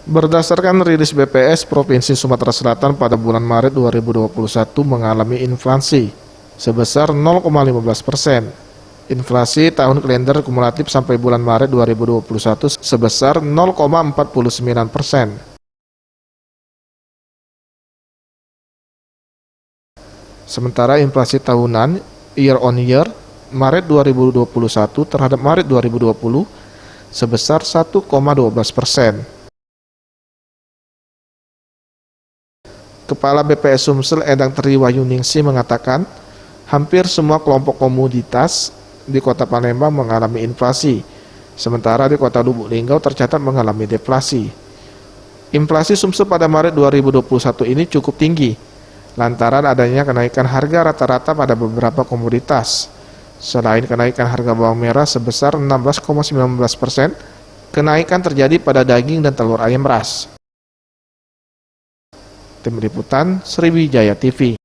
Berdasarkan rilis BPS, Provinsi Sumatera Selatan pada bulan Maret 2021 mengalami inflasi sebesar 0,15%. Inflasi tahun kalender kumulatif sampai bulan Maret 2021 sebesar 0,49%. Sementara inflasi tahunan year on year Maret 2021 terhadap Maret 2020 sebesar 1,12%. Kepala BPS Sumsel Endang Triwayuningsi mengatakan, hampir semua kelompok komoditas di Kota Palembang mengalami inflasi, sementara di Kota Lubuk Linggau tercatat mengalami deflasi. Inflasi Sumsel pada Maret 2021 ini cukup tinggi, lantaran adanya kenaikan harga rata-rata pada beberapa komoditas. Selain kenaikan harga bawang merah sebesar 16,19%, kenaikan terjadi pada daging dan telur ayam ras. Tim Liputan Sriwijaya TV.